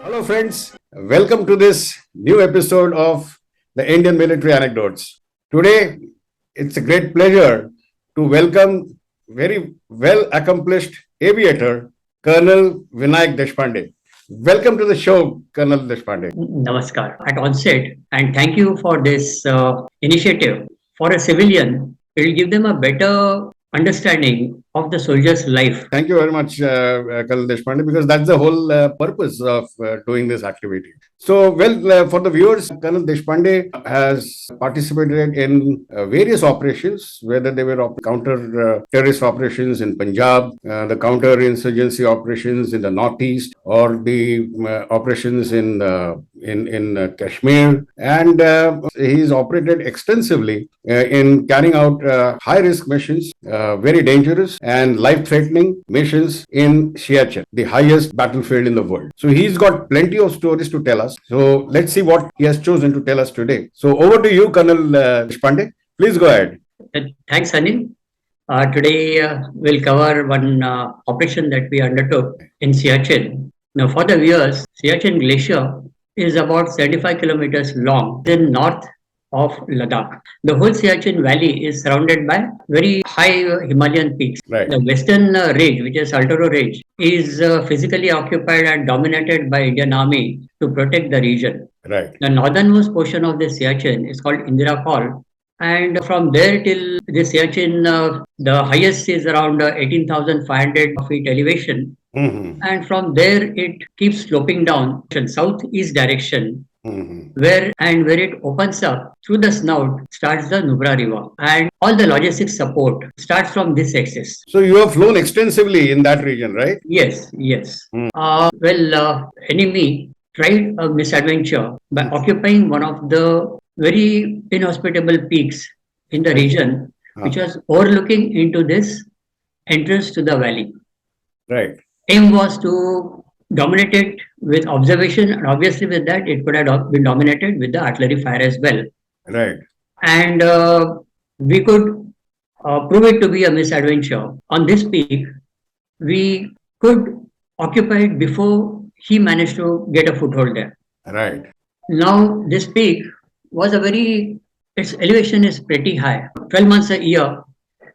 Hello, friends. Welcome to this new episode of the Indian Military Anecdotes. Today, it's a great pleasure to welcome very well accomplished aviator, Colonel Vinayak Deshpande. Welcome to the show, Colonel Deshpande. Namaskar at onset, and thank you for this initiative. For a civilian, it will give them a better understanding of the soldier's life. Thank you very much, Colonel Deshpande, because that's the whole purpose of doing this activity. So, for the viewers, Colonel Deshpande has participated in various operations, whether they were counter terrorist operations in Punjab, the counter insurgency operations in the northeast, or the operations in Kashmir, and he's operated extensively in carrying out high risk missions, very dangerous and life-threatening missions in Siachen, the highest battlefield in the world. So he's got plenty of stories to tell us. So let's see what he has chosen to tell us today. So over to you, Colonel Deshpande. Please go ahead. Thanks, Anil. Today we'll cover one operation that we undertook in Siachen. Now, for the viewers, Siachen Glacier is about 75 kilometers long in north of Ladakh. The whole Siachen Valley is surrounded by very high Himalayan peaks. Right. The western range, which is Altoro Range, is physically occupied and dominated by Indian Army to protect the region. Right. The northernmost portion of the Siachen is called Indira Fall, and from there till the Siachen, the highest is around 18,500 feet elevation. Mm-hmm. And from there, it keeps sloping down in southeast direction, Mm-hmm. where it opens up through the snout starts the Nubra River, and all the logistics support starts from this axis. So you have flown extensively in that region, right? Yes. Enemy tried a misadventure by occupying one of the very inhospitable peaks in the region, which was overlooking into this entrance to the valley. Right. Aim was to dominate it with observation, and obviously with that it could have been dominated with the artillery fire as well. Right. And we could prove it to be a misadventure. On this peak, we could occupy it before he managed to get a foothold there. Right. Now, this peak was its elevation is pretty high. 12 months a year,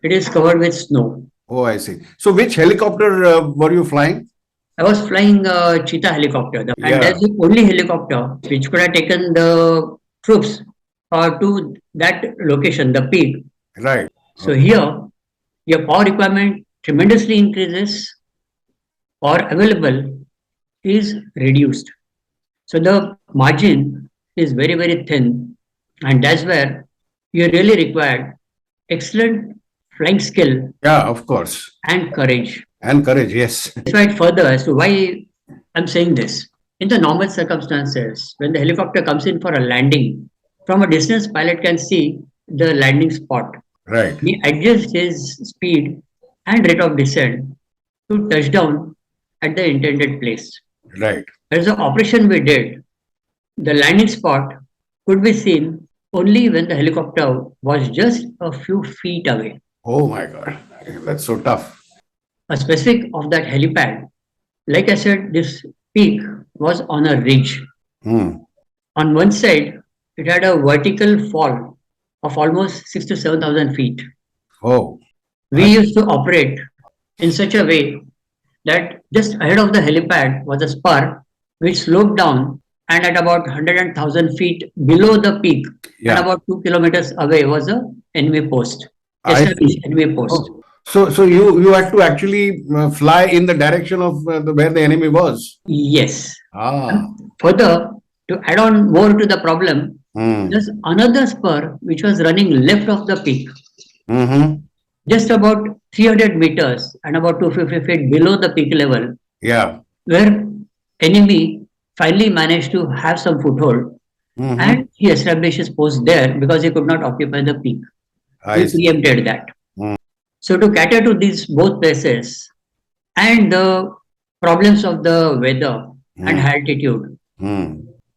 it is covered with snow. Oh, I see. So which helicopter were you flying? I was flying a Cheetah helicopter, and Yeah. that's the only helicopter which could have taken the troops to that location, the peak. Right. So here, your power requirement tremendously increases, power available is reduced. So the margin is very, very thin, and that's where you really required excellent flying skill Yeah, of course. and courage. And courage, yes. Right further as to why I'm saying this. In the normal circumstances, when the helicopter comes in for a landing, from a distance, pilot can see the landing spot. Right. He adjusts his speed and rate of descent to touch down at the intended place. Right. As the operation we did, the landing spot could be seen only when the helicopter was just a few feet away. Oh my God. That's so tough. A specific of that helipad, like I said, this peak was on a ridge. Hmm. On one side, it had a vertical fall of almost 6 to 7,000 feet. Oh. We used to operate in such a way that just ahead of the helipad was a spur which sloped down, and at about 100,000 feet below the peak, Yeah. and about 2 kilometers away was a enemy post, I established see. enemy post. Oh. So you had to actually fly in the direction of where the enemy was. Yes. Ah. Further, to add on more to the problem, Hmm. there's another spur which was running left of the peak, Mm-hmm. just about 300 meters and about 250 feet below the peak level, Yeah. where enemy finally managed to have some foothold, Mm-hmm. and he established his post there because he could not occupy the peak. I He see. preempted that. Hmm. So to cater to these both places and the problems of the weather and Hmm. altitude, Hmm.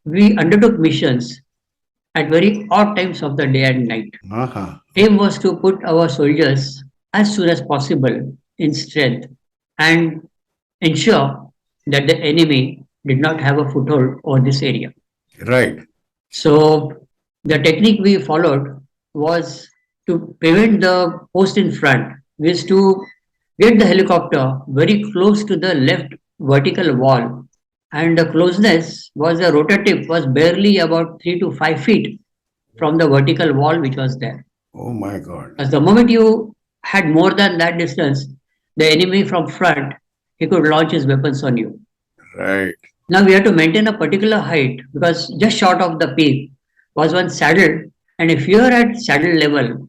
we undertook missions at very odd times of the day and night. Uh-huh. Aim was to put our soldiers as soon as possible in strength and ensure that the enemy did not have a foothold over this area. Right. So the technique we followed was to prevent the post in front, was to get the helicopter very close to the left vertical wall. And the closeness was the rotor tip was barely about 3 to 5 feet from the vertical wall which was there. Oh my God. As the moment you had more than that distance, the enemy from front, he could launch his weapons on you. Right. Now we have to maintain a particular height because just short of the peak was one saddle, and if you are at saddle level,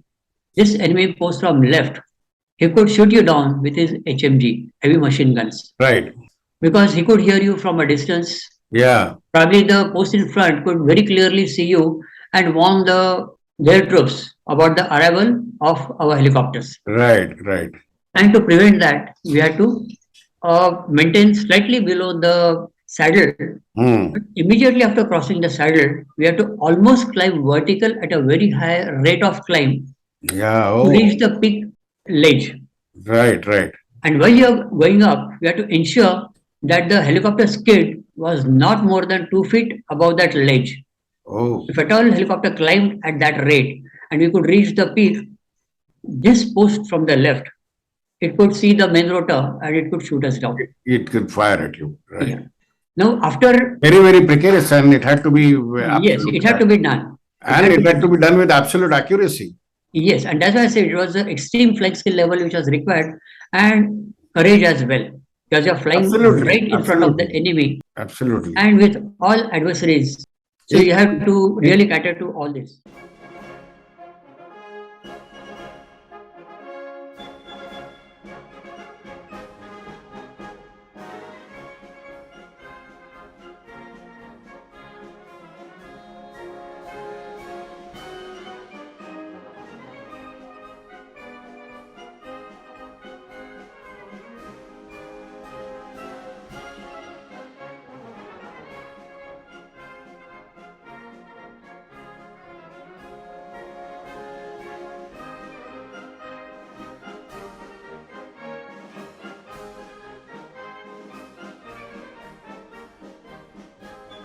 this enemy post from left, he could shoot you down with his HMG, heavy machine guns, Right. because he could hear you from a distance. Yeah. Probably the post in front could very clearly see you and warn their troops about the arrival of our helicopters. Right. Right. And to prevent that, we had to maintain slightly below the saddle. Hmm. But immediately after crossing the saddle, we had to almost climb vertical at a very high rate of climb Yeah. to Oh. reach the peak ledge. Right. Right. And while you're going up, we had to ensure that the helicopter skid was not more than 2 feet above that ledge. Oh. If at all helicopter climbed at that rate and we could reach the peak, this post from the left, it could see the main rotor and it could shoot us down. It could fire at you. Right. Yeah. Now, after Very, very precarious, and it had to be yes, it had to be done. and it had to be done with absolute accuracy. Yes, and that's why I said it was an extreme flight skill level which was required and courage as well. Because you're flying Absolutely, right in front of the absolutely. enemy Absolutely. and with all adversaries. So you have to really cater to all this.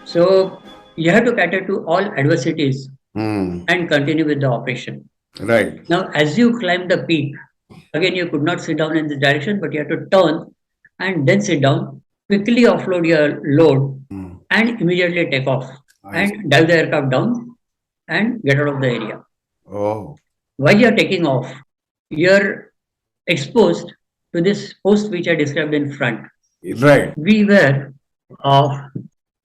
So you have to cater to all adversities Hmm. and continue with the operation. Right. Now, as you climb the peak, again, you could not sit down in this direction, but you have to turn and then sit down, quickly offload your load, Hmm. and immediately take off I see. and dive the aircraft down and get out of the area. Oh. While you're taking off, you're exposed to this post which I described in front. Right. We were, uh,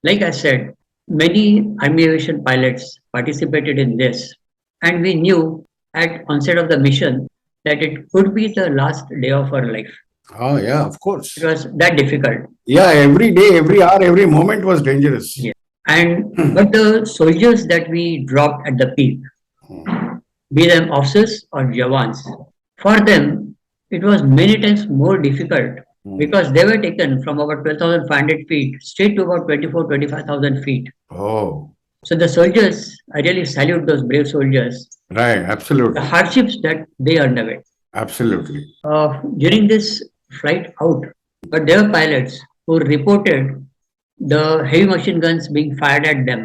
like I said, many aviation pilots participated in this, and we knew at onset of the mission that it could be the last day of our life. Oh, yeah, of course. It was that difficult. Yeah, every day, every hour, every moment was dangerous. Yeah. And but the soldiers that we dropped at the peak, Hmm. be them officers or Javans, for them it was many times more difficult Hmm. because they were taken from about 12,500 feet straight to about 24,000 to 25,000 feet. Oh, So the soldiers, I really salute those brave soldiers, right. the Absolutely. hardships that they underwent. Absolutely. During this flight out, but there were pilots who reported the heavy machine guns being fired at them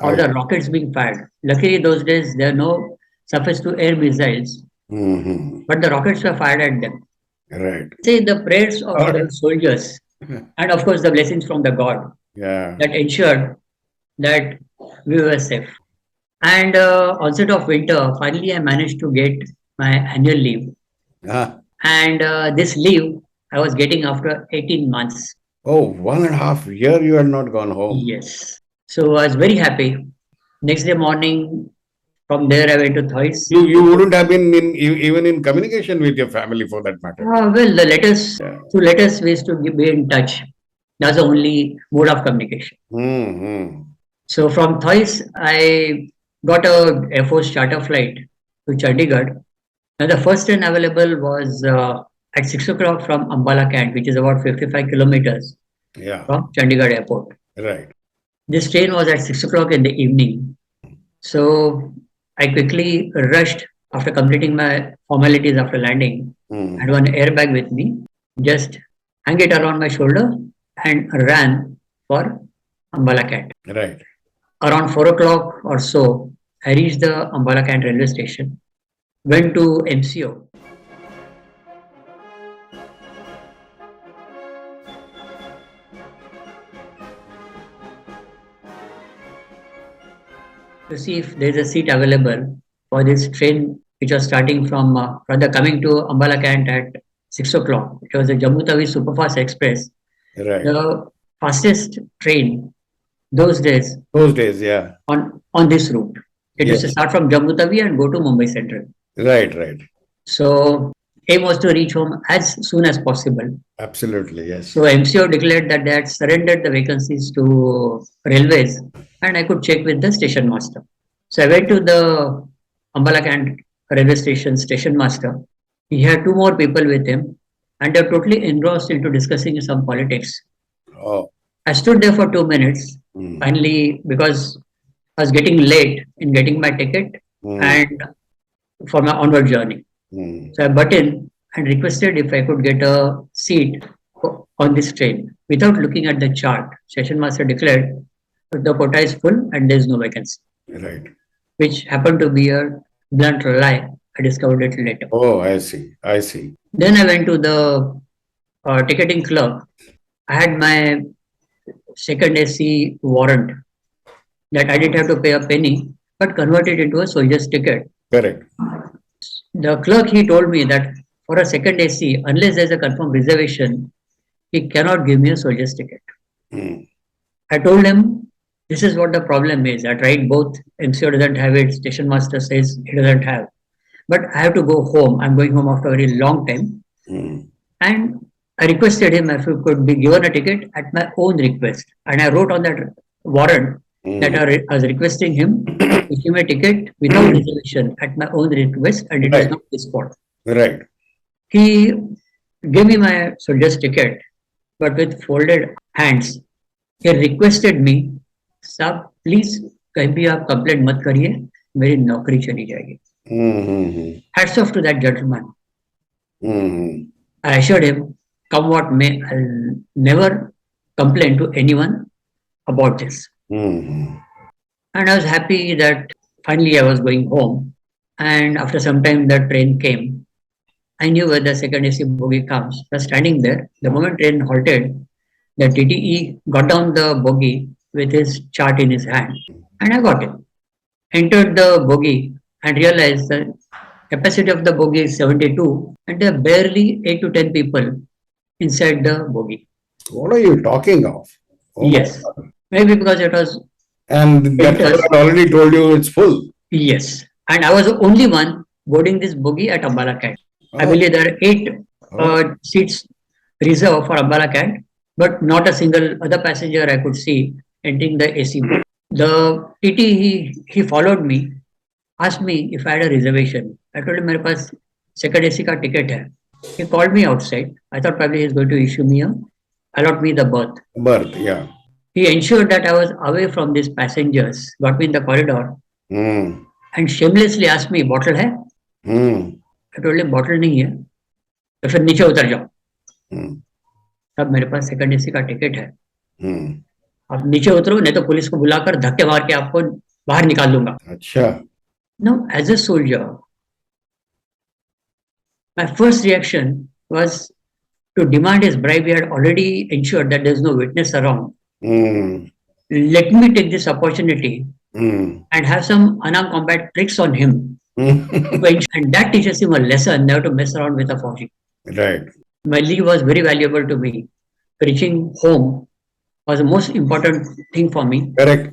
or the rockets being fired. Luckily, those days there are no surface to air missiles, Hmm. but the rockets were fired at them. Right. Say the prayers of Oh. the soldiers and, of course, the blessings from the God Yeah. that ensured that we were safe. And onset of winter, finally, I managed to get my annual leave. Ah. And this leave I was getting after 18 months. Oh, 1.5 year you had not gone home. Yes. So I was very happy. Next day morning, from there I went to Thois. You wouldn't have been even in communication with your family for that matter. Well, the letters, Yeah. through letters, we used to be in touch. That's the only mode of communication. Hmm. So from Thois, I got a Air Force charter flight to Chandigarh. Now the first train available was at 6 o'clock from Ambala Cant, which is about 55 kilometers Yeah. from Chandigarh airport. Right. This train was at 6 o'clock in the evening. So I quickly rushed after completing my formalities after landing. Hmm. I had one airbag with me, just hang it around my shoulder and ran for Ambala Cant. Right. Around 4 o'clock or so, I reached the Ambala Cant railway station, went to MCO. To see if there is a seat available for this train which was starting from rather coming to Ambala Cant at 6 o'clock. It was a Jammu Tawi Superfast Express, Right. the fastest train those days Those days, yeah. on this route. It used to Yes. start from Jammu Tawi and go to Mumbai Central. Right, right. So aim was to reach home as soon as possible. Absolutely, yes. So MCO declared that they had surrendered the vacancies to railways and I could check with the station master. So I went to the Ambala Cant railway station master. He had two more people with him and they were totally engrossed into discussing some politics. Oh. I stood there for 2 minutes. Finally, because I was getting late in getting my ticket and for my onward journey. So I butt in and requested if I could get a seat on this train without looking at the chart. Station master declared that the quota is full and there is no vacancy. Right. Which happened to be a blunt lie. I discovered it later. Oh, I see. I see. Then I went to the ticketing clerk. I had my second AC warrant that I didn't have to pay a penny, but converted into a soldier's ticket. Correct. The clerk, he told me that for a second AC, unless there's a confirmed reservation, he cannot give me a soldier's ticket. I told him, this is what the problem is. I tried both. MCO doesn't have it. Station master says he doesn't have. But I have to go home. I'm going home after a very long time. And I requested him if he could be given a ticket at my own request. And I wrote on that warrant that I was requesting him to give me a ticket without reservation at my own request, and it was not his fault. Right. He gave me my soldier's ticket, but with folded hands. He requested me, साहब please कहीं भी आप complaint मत करिए, मेरी नौकरी चली जाएगी. Hats off to that gentleman. I assured him, come what may, I'll never complain to anyone about this. And I was happy that finally I was going home. And after some time, the train came. I knew where the second AC bogie comes. I was standing there. The moment train halted, the TTE got down the bogie with his chart in his hand. And I got it. Entered the bogie and realized the capacity of the bogie is 72 and there are barely 8 to 10 people inside the bogie. What are you talking of? Oh yes. Maybe because it was... And that had already told you it's full. Yes. And I was the only one boarding this bogie at Ambala Cant. I believe there are 8 seats reserved for Ambala Cant, but not a single other passenger I could see entering the AC bogie. The TT, he followed me, asked me if I had a reservation. I told him, मेरे पास second AC का ticket है. He called me outside. I thought probably he's going to issue me allot me the berth. Berth, yeah. He ensured that I was away from these passengers, got me in the corridor, and shamelessly asked me, bottle है? I told him, bottle नहीं है. तो फिर नीचे उतर जाओ. तब मेरे पास सेकंड एसी का टिकट है. आप नीचे उतरो, नहीं तो पुलिस को बुलाकर धक्के मार के आपको बाहर निकाल दूंगा. अच्छा. Now, as a soldier, my first reaction was to demand his bribe. We had already ensured that there is no witness around. Let me take this opportunity and have some unarmed combat tricks on him. And that teaches him a lesson never to mess around with a Fauji. Right. My leave was very valuable to me. Reaching home was the most important thing for me. Correct.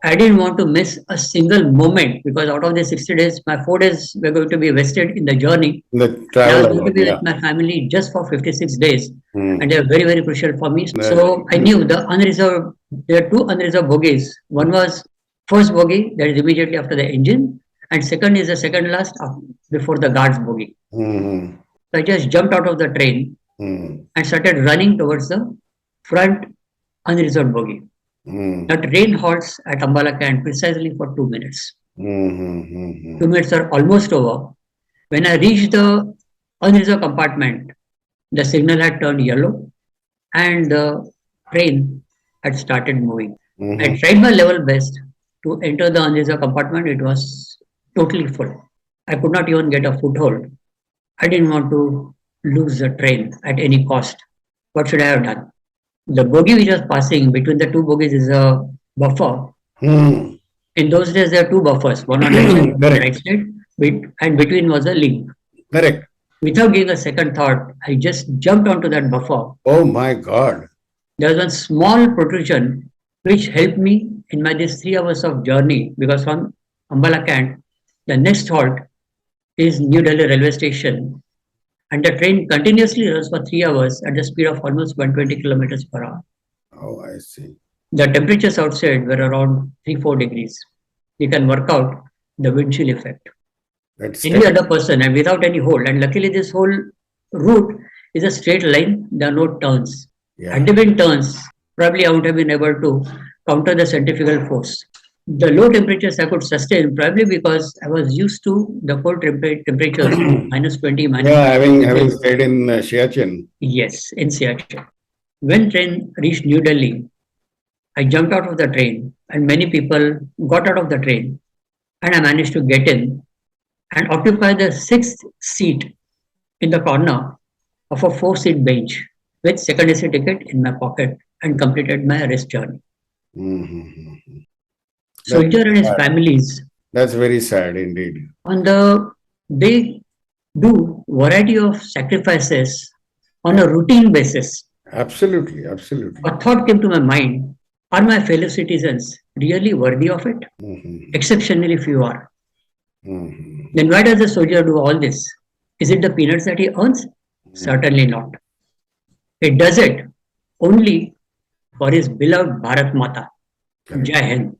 I didn't want to miss a single moment because out of the 60 days, my 4 days were going to be wasted in the journey. The travel. I was going to be with my family just for 56 days. And they were very, very crucial for me. So I knew there are 2 unreserved bogies. One was first bogie, that is immediately after the engine. And second is the second last before the guard's bogie. So I just jumped out of the train and started running towards the front unreserved bogie. The train halts at Ambala Cant precisely for 2 minutes. 2 minutes are almost over. When I reached the unreserved compartment, the signal had turned yellow and the train had started moving. Mhm. I tried my level best to enter the unreserved compartment. It was totally full. I could not even get a foothold. I didn't want to lose the train at any cost. What should I have done? The bogie which was passing between the two bogies is a buffer. Hmm. In those days, there are two buffers, one on left side, one on right Correct. side, and between was a link. Correct. Without giving a second thought, I just jumped onto that buffer. Oh my God. There was one small protrusion which helped me in my this 3 hours of journey because from Ambala Cant, the next halt is New Delhi railway station, and the train continuously runs for 3 hours at the speed of almost 120 kilometers per hour. Oh, I see. The temperatures outside were around 3-4 degrees. You can work out the wind chill effect. That's Any terrible. other person and without any hold, and luckily this whole route is a straight line, there are no turns. Yeah. Had there been turns, probably I would have been able to counter the centrifugal force. The low temperatures I could sustain probably because I was used to the cold temperatures, minus 20, minus Yeah, having 30. stayed in Siachen. Yes, in Siachen. When train reached New Delhi, I jumped out of the train and many people got out of the train and I managed to get in and occupy the sixth seat in the corner of a four-seat bench with second AC ticket in my pocket and completed my rest journey. Mhm. That's Soldier and his sad. families That's very sad indeed. on the they do variety of sacrifices on a routine basis. Absolutely, absolutely. A thought came to my mind: are my fellow citizens really worthy of it? Mhm. Exceptionally few are. Mhm. Then why does the soldier do all this? Is it the peanuts that he earns? Certainly not. He does it only for his beloved Bharat Mata. Correct. Jai Hind.